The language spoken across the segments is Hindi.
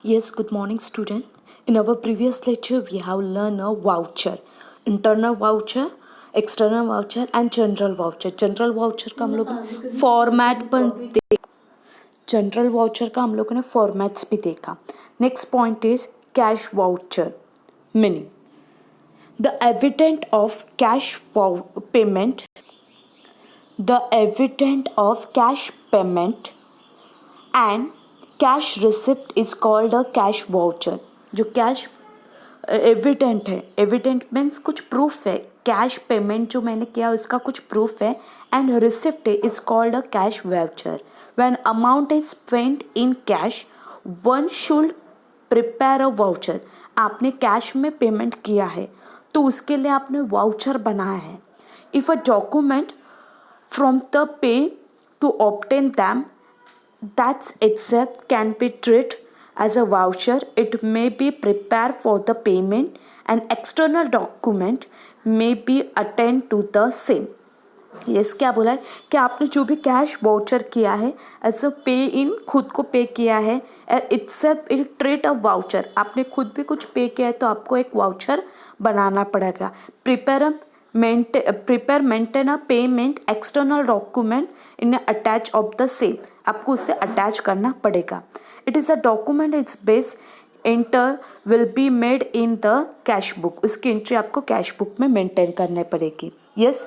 Yes, good morning, student. In our previous lecture, we have learned a voucher, internal voucher, external voucher, and general voucher. General voucher का हम लोग फॉर्मेट पर जनरल वाउचर का हम लोगों ने फॉर्मेट्स भी देखा. Next point is cash voucher. Meaning the evident of cash payment the evidence of cash payment and cash receipt is called a cash voucher. जो कैश एविडेंट है, एविडेंट मीन्स कुछ प्रूफ है, कैश पेमेंट जो मैंने किया उसका कुछ प्रूफ है, and receipt is called a cash voucher. When amount is spent in cash one should prepare a voucher. आपने कैश में पेमेंट किया है तो उसके लिए आपने वाउचर बनाया है. If a document from the pay to obtain them that itself can be treated as a voucher. It may be prepared for the payment and external document may be attend to the same. Yes क्या बोला है कि आपने जो भी कैश वाउचर किया है एज अ पे इन खुद को पे किया है itself it trait a voucher. आपने खुद भी कुछ पे किया है तो आपको एक वाउचर बनाना पड़ेगा. Prepare maintain a payment external document in attach of the same. आपको उससे अटैच करना पड़ेगा. It is a document it's base enter will be made in the cash book. उसकी एंट्री आपको कैश बुक में मेंटेन करनी पड़ेगी. Yes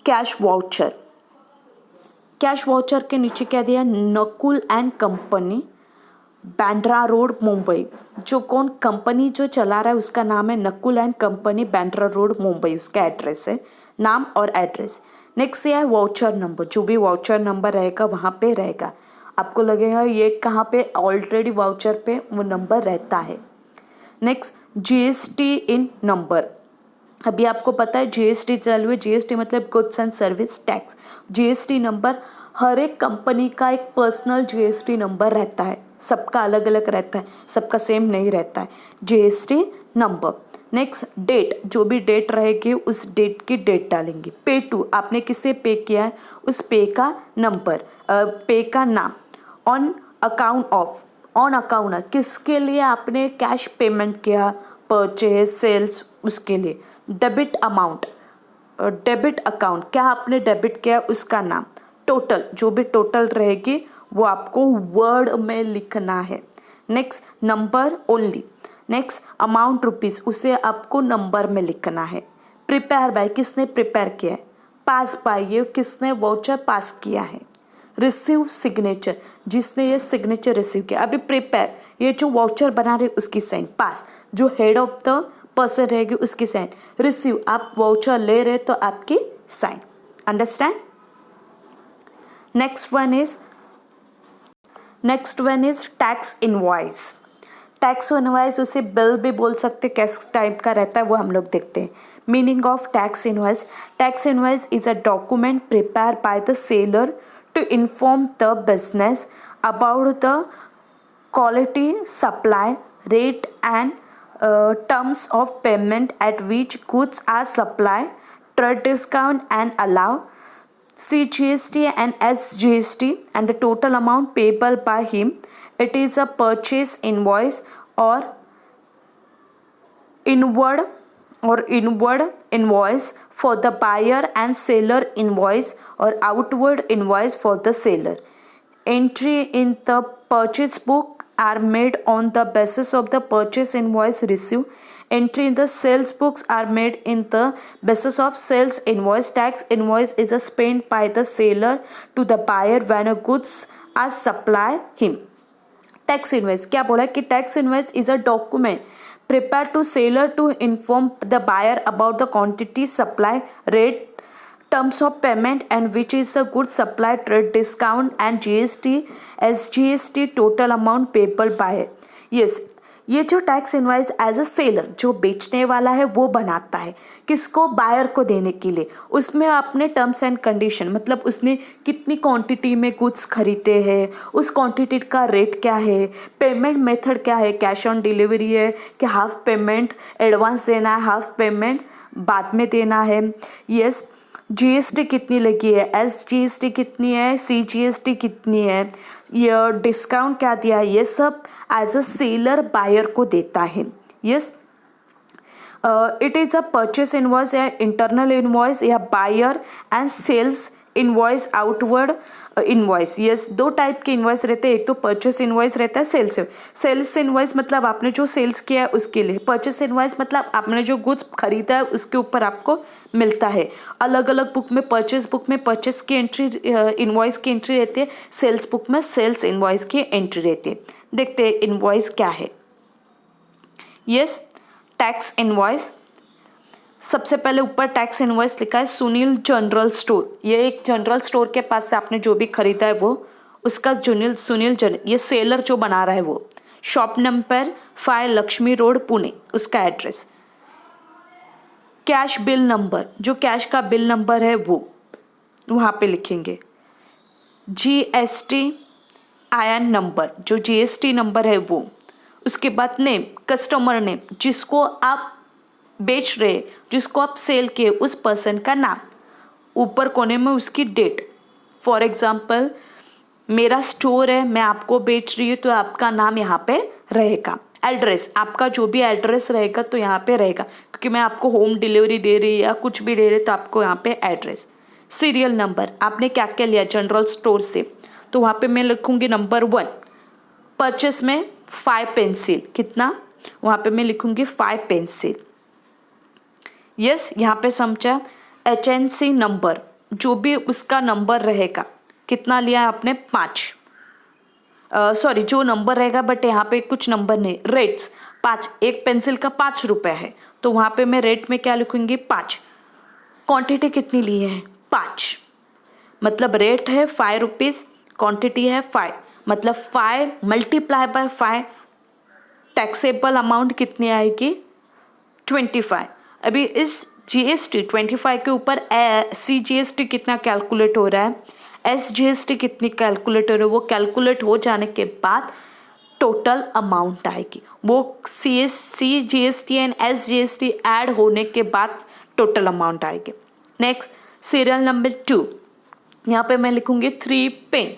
cash voucher. Cash voucher के नीचे क्या दिया, Nakul and company, Bandra road, Mumbai. जो कौन कंपनी जो चला रहा है उसका नाम है Nakul and company, Bandra road, Mumbai. उसका एड्रेस है, नाम और एड्रेस. नेक्स्ट ये है वाउचर नंबर. जो भी वाउचर नंबर रहेगा वहाँ पे रहेगा. आपको लगेगा ये कहाँ पे, ऑलरेडी वाउचर पे वो नंबर रहता है. Next GSTIN number. अभी आपको पता है जीएसटी चालू है. जीएसटी मतलब goods and service tax. GST number हर एक कंपनी का एक पर्सनल जीएसटी नंबर रहता है. सबका अलग अलग रहता है, सबका सेम नहीं रहता है. GST number. Next date. जो भी डेट रहेगी उस डेट की डेट डालेंगे. पे टू. आपने किसे पे किया है उस पे का नंबर, पे का नाम. On account of. On account किसके लिए आपने कैश पेमेंट किया, परचेज सेल्स, उसके लिए. डेबिट अमाउंट, डेबिट अकाउंट क्या आपने डेबिट किया उसका नाम. टोटल. जो भी टोटल रहेगी वो आपको वर्ड में लिखना है. Next number only. Next amount rupees, उसे आपको नंबर में लिखना है. प्रिपेयर बाय, किसने प्रिपेयर किया है. पास बाय, ये किसने वाउचर पास किया है. रिसीव सिग्नेचर, जिसने ये सिग्नेचर रिसीव किया. अभी प्रिपेयर, ये जो वाउचर बना रहे उसकी साइन. पास, जो हेड ऑफ द पर्सन रहेगी उसकी साइन. रिसीव, आप वाउचर ले रहे तो आपकी sign. Understand. Next one is tax invoice. Tax invoice उसे बिल भी बोल सकते, किस टाइप का रहता है वो हम लोग देखते हैं. Meaning of tax invoice. Tax invoice is a document prepare by the seller to inform the business about the quality, supply, rate and terms of payment at which goods are supplied, trade discount and allow, CGST and SGST, and the total amount payable by him. It is a purchase invoice or inward invoice for the buyer and seller invoice or outward invoice for the seller. Entry in the purchase book are made on the basis of the purchase invoice received. Entry in the sales books are made in the basis of sales invoice. Tax invoice is spent by the seller to the buyer when a goods are supplied him. Tax invoice क्या बोला कि tax invoice is a document prepare to seller to inform the buyer about the quantity, supply, rate, terms of payment and which is the good supply, trade discount and GST, SGST, total amount payable by. yes, ये जो tax invoice as a seller जो बेचने वाला है वो बनाता है किसको, बायर को देने के लिए. उसमें आपने टर्म्स एंड कंडीशन मतलब उसने कितनी क्वांटिटी में गुड्स खरीदे हैं, उस क्वांटिटी का रेट क्या है, पेमेंट मेथड क्या है, कैश ऑन डिलीवरी है कि हाफ पेमेंट एडवांस देना है, हाफ पेमेंट बाद में देना है. यस, जीएसटी कितनी लगी है, एसजीएसटी कितनी है, सीजीएसटी कितनी है, ये डिस्काउंट क्या दिया है, ये सब एज अ सेलर बायर को देता है। Yes, it is a purchase invoice या इंटरनल इनवॉइस या buyer and sales invoice outward invoice. Yes, दो टाइप के इनवॉइस रहते हैं, एक तो परचेस इनवॉइस रहता है, सेल्स इनवॉइस मतलब आपने जो सेल्स किया है उसके लिए, परचेस इनवॉइस मतलब आपने जो गुड्स खरीदा है उसके ऊपर आपको मिलता है। अलग अलग बुक में परचेस की एंट्री इनवॉइस की एंट्री रहती है, सेल्स बुक में सेल्स इनवॉइस की एंट्री रहती है। देखते हैं इनवॉइस क्या है। यस, टैक्स इनवॉइस, सबसे पहले ऊपर टैक्स इनवॉइस लिखा है सुनील जनरल स्टोर। ये एक जनरल स्टोर के पास से आपने जो भी खरीदा है वो उसका सुनील ये सेलर जो बना रहा है वो, shop number 5 Lakshmi road Pune, उसका एड्रेस। कैश बिल नंबर, जो कैश का बिल नंबर है वो वहाँ पे लिखेंगे। GST आयन नंबर, जो GST नंबर है वो। उसके बाद नेम, कस्टमर नेम, जिसको आप बेच रहे, जिसको आप सेल किए उस पर्सन का नाम, ऊपर कोने में उसकी डेट। फॉर एग्जाम्पल मेरा स्टोर है, मैं आपको बेच रही हूँ तो आपका नाम यहाँ पे रहेगा। एड्रेस, आपका जो भी एड्रेस रहेगा तो यहाँ पे रहेगा, क्योंकि मैं आपको होम डिलीवरी दे रही या कुछ भी दे रही तो आपको यहाँ पे एड्रेस। सीरियल नंबर, आपने क्या क्या लिया जनरल स्टोर से, तो वहाँ पे मैं लिखूँगी नंबर 1। परचेस में 5 पेंसिल, कितना, वहाँ पे मैं लिखूँगी 5 पेंसिल। यस, यहाँ पे समझा। HNC नंबर, जो भी उसका नंबर रहेगा, कितना लिया आपने, 5। सॉरी, जो नंबर रहेगा बट यहाँ पे कुछ नंबर नहीं। रेट्स 5, एक पेंसिल का 5 रुपये है तो वहाँ पे मैं रेट में क्या लिखूँगी, 5। क्वांटिटी कितनी ली है, 5, मतलब रेट है 5 रुपीज़, क्वांटिटी है 5, मतलब 5 मल्टीप्लाई बाय 5, टैक्सेबल अमाउंट कितनी आएगी, 25। अभी इस GST 25 के ऊपर CGST कितना कैलकुलेट हो रहा है, SGST कितनी कैलकुलेट हो रही है, वो कैलकुलेट हो जाने के बाद टोटल अमाउंट आएगी। वो CGST एंड SGST ऐड होने के बाद टोटल अमाउंट आएगी। नेक्स्ट, सीरियल नंबर 2, यहाँ पे मैं लिखूँगी 3 पेन।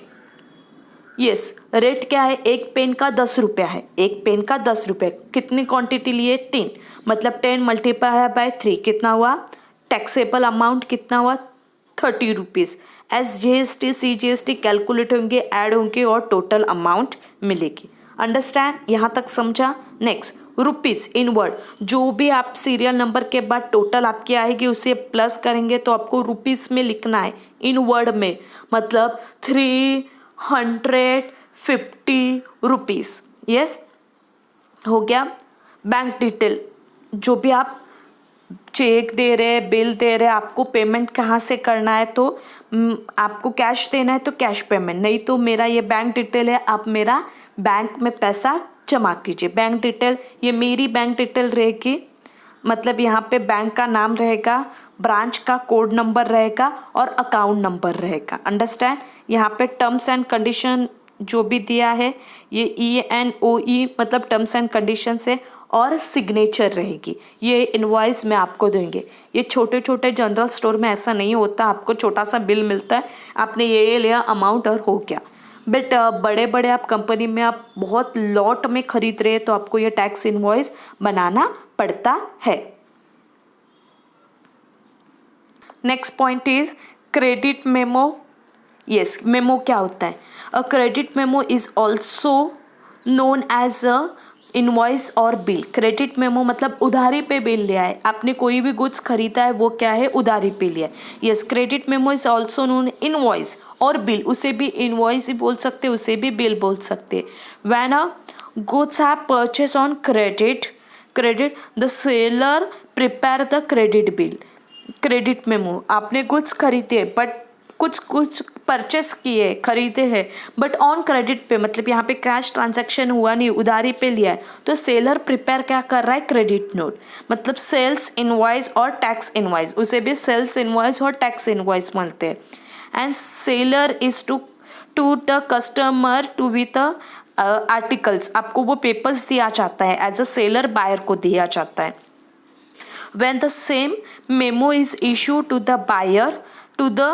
यस, रेट क्या है, एक पेन का 10 रुपया है, एक पेन का 10 रुपये। कितनी क्वांटिटी लिए, 3, मतलब 10 मल्टीप्लाई बाय 3 कितना हुआ, टैक्सेबल अमाउंट कितना हुआ, 30 रुपीज़। SGST CGST कैलकुलेट होंगे, ऐड होंगे और टोटल अमाउंट मिलेगी। अंडरस्टैंड, यहाँ तक समझा। नेक्स्ट, रुपीज़ इन वर्ड, जो भी आप सीरियल नंबर के बाद टोटल आपकी आएगी उसे प्लस करेंगे तो आपको रुपीज़ में लिखना है, इन वर्ड में, मतलब 350 रुपीज़। यस, हो गया। बैंक डिटेल, जो भी आप चेक दे रहे हैं, बिल दे रहे हैं, आपको पेमेंट कहाँ से करना है, तो आपको कैश देना है तो कैश पेमेंट, नहीं तो मेरा ये बैंक डिटेल है, आप मेरा बैंक में पैसा जमा कीजिए। बैंक डिटेल, ये मेरी बैंक डिटेल रहेगी, मतलब यहाँ पे बैंक का नाम रहेगा, ब्रांच का कोड नंबर रहेगा और अकाउंट नंबर रहेगा। अंडरस्टैंड, यहाँ पे टर्म्स एंड कंडीशन जो भी दिया है, ये ENOE मतलब टर्म्स एंड कंडीशन है, और सिग्नेचर रहेगी। ये इनवॉइस में आपको देंगे। ये छोटे छोटे जनरल स्टोर में ऐसा नहीं होता, आपको छोटा सा बिल मिलता है, आपने ये लिया अमाउंट और हो गया। बट बड़े बड़े आप कंपनी में आप बहुत लॉट में खरीद रहे हैं तो आपको ये टैक्स इनवॉइस बनाना पड़ता है। Next point is credit memo. Yes, memo क्या होता है, a credit memo is also known as a invoice और बिल। क्रेडिट मेमो मतलब उधारी पे बिल लिया है, आपने कोई भी गुड्स खरीदा है वो क्या है, उधारी पे लिया है। Yes, credit memo is also known invoice और बिल, उसे भी इनवॉइस ही बोल सकते, उसे भी बिल बोल सकते। When a goods are purchase on credit the seller prepare the credit bill. Credit memo, आपने गुड्स खरीदे बट कुछ परचेस किए, खरीदे हैं बट ऑन क्रेडिट पे, मतलब यहाँ पे कैश ट्रांजैक्शन हुआ नहीं, उधारी पे लिया है, तो सेलर प्रिपेयर क्या कर रहा है, क्रेडिट नोट, मतलब सेल्स इनवॉइस और टैक्स इनवॉइस, उसे भी सेल्स इनवॉइस और टैक्स इनवॉइस बोलते हैं। And seller is to the customer to be the articles, आपको वो पेपर्स दिया जाता है, एज अ सेलर बायर को दिया जाता है। When the same memo is issued to the buyer to the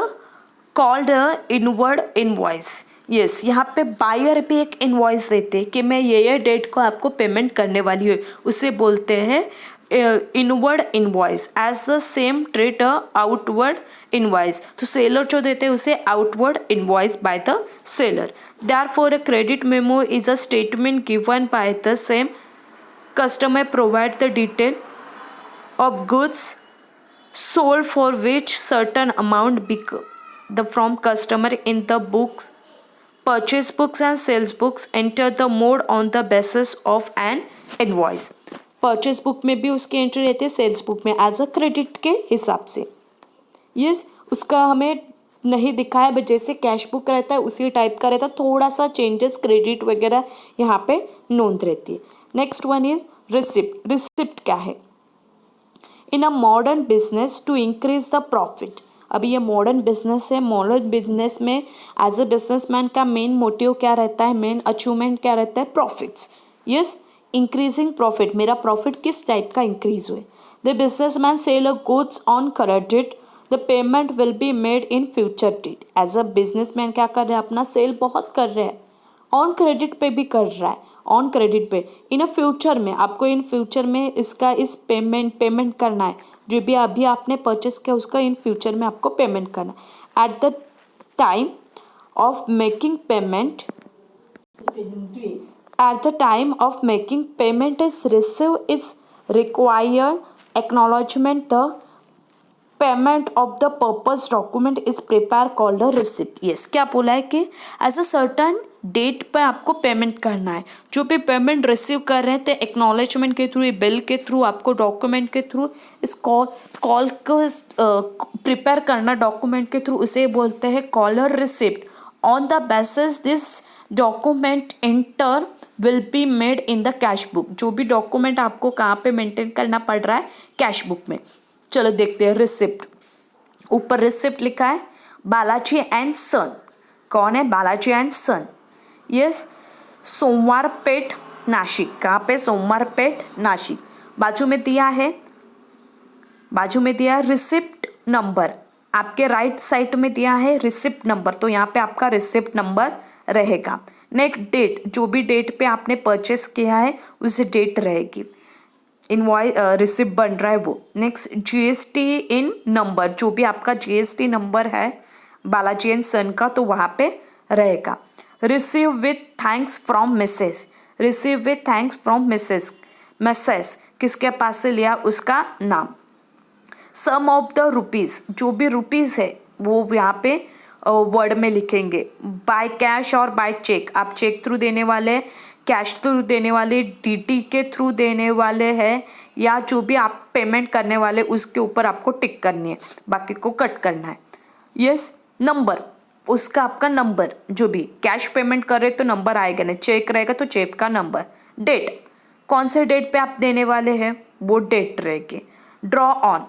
called inward invoice, yes यहाँ पे बायर भी एक इनवॉइस देते हैं कि मैं ये डेट को आपको पेमेंट करने वाली हूँ, उसे बोलते हैं inward invoice as the same treat outward invoice. तो सेलर जो देते हैं उसे outward invoice by the seller. Therefore a credit memo is a statement given by the same customer provide the detail of goods sold for which certain amount from customer in the books, purchase books and sales books enter the mode on the basis of an invoice। Purchase book में भी उसकी एंट्री रहती है, सेल्स बुक में एज अ क्रेडिट के हिसाब से। यस उसका हमें नहीं दिखाया बट जैसे कैश बुक रहता है उसी टाइप का रहता है, थोड़ा सा चेंजेस क्रेडिट वगैरह यहाँ पे नोंद रहती है। Next one is receipt. Receipt क्या है? In a modern business to increase the profit. अभी ये मॉडर्न बिजनेस है, मॉडर्न बिजनेस में एज अ बिजनेसमैन का मेन मोटिव क्या रहता है, मेन अचीवमेंट क्या रहता है? प्रॉफिट्स। यस इंक्रीजिंग प्रॉफिट, मेरा प्रॉफिट किस टाइप का इंक्रीज हुए। The businessman sell a goods on credit, the payment will be made in future date. As a businessman क्या कर रहे हैं? अपना सेल बहुत कर रहे हैं, ऑन क्रेडिट पे भी कर रहा है, ऑन क्रेडिट पे। इन अ फ्यूचर में आपको इन फ्यूचर में इसका इस पेमेंट करना है, जो भी अभी आपने परचेस किया उसका इन फ्यूचर में आपको पेमेंट करना है। At the time of making payment, at the time of making payment is receive is required acknowledgement the payment of the purpose document is prepare called a receipt. Yes क्या बोला है कि एज अ सर्टन डेट पर आपको पेमेंट करना है। जो भी पेमेंट रिसीव कर रहे हैं तो एक्नॉलेजमेंट के थ्रू, बिल के थ्रू, आपको डॉक्यूमेंट के थ्रू इस कॉल को प्रिपेयर करना डॉक्यूमेंट के थ्रू, उसे बोलते हैं caller receipt. On the basis this document enter will be made in the cash book. जो भी डॉक्यूमेंट आपको कहाँ पे मेंटेन करना पड़ रहा है? कैश बुक में। चलो देखते हैं रिसिप्ट। ऊपर रिसिप्ट लिखा है बालाजी एंड सन। कौन है? Balaji and son. Yes Somwarpeth Nashik. कहाँ पे? सोमवारपेट नासिक। बाजू में दिया है, बाजू में दिया है रिसिप्ट नंबर। आपके राइट साइड में दिया है रिसिप्ट नंबर, तो यहाँ पे आपका रिसिप्ट नंबर रहेगा। नेक्स्ट डेट, जो भी डेट पे आपने परचेस किया है उस डेट रहेगी, इनवॉइस रिसिप्ट बन रहा है वो। नेक्स्ट जीएसटी इन नंबर, जो भी आपका जीएसटी नंबर है बालाजी एंड सन का, तो वहाँ पे रहेगा। Receive with thanks from Mrs. Receive with thanks from Mrs, message किसके पास से लिया उसका नाम। सम ऑफ द रुपीज़, जो भी रुपीज़ है वो यहाँ पे वर्ड में लिखेंगे। बाय कैश और बाय चेक, आप चेक थ्रू देने वाले, कैश थ्रू देने वाले, डीटी के थ्रू देने वाले हैं, या जो भी आप पेमेंट करने वाले उसके ऊपर आपको टिक करनी है, बाकी को कट करना है। यस नंबर, उसका आपका नंबर, जो भी कैश पेमेंट कर रहे तो नंबर आएगा ना, चेक रहेगा तो चेक का नंबर। डेट, कौन से डेट पे आप देने वाले हैं वो डेट रहेगी। ड्रॉ ऑन,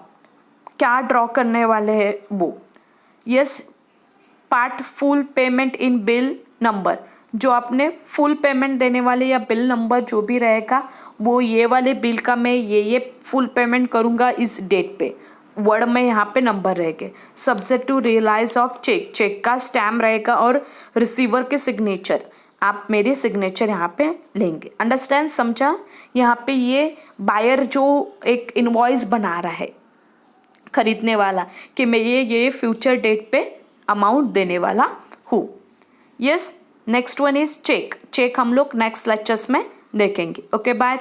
क्या ड्रॉ करने वाले हैं वो। Yes part full payment in bill number, जो आपने फुल पेमेंट देने वाले या बिल नंबर जो भी रहेगा वो ये वाले बिल का मैं ये फुल पेमेंट करूँगा इस डेट पे, वर्ड में यहाँ पे नंबर रहेंगे। Subject to realise of cheque, cheque का स्टैम्प रहेगा और रिसीवर के सिग्नेचर, आप मेरे सिग्नेचर यहाँ पे लेंगे। अंडरस्टैंड, समझा? यहाँ पे ये बायर जो एक इनवॉइस बना रहा है खरीदने वाला कि मैं ये फ्यूचर डेट पे अमाउंट देने वाला हूँ। Yes next one is cheque. Cheque हम लोग नेक्स्ट लेक्चर्स में देखेंगे। Okay bye.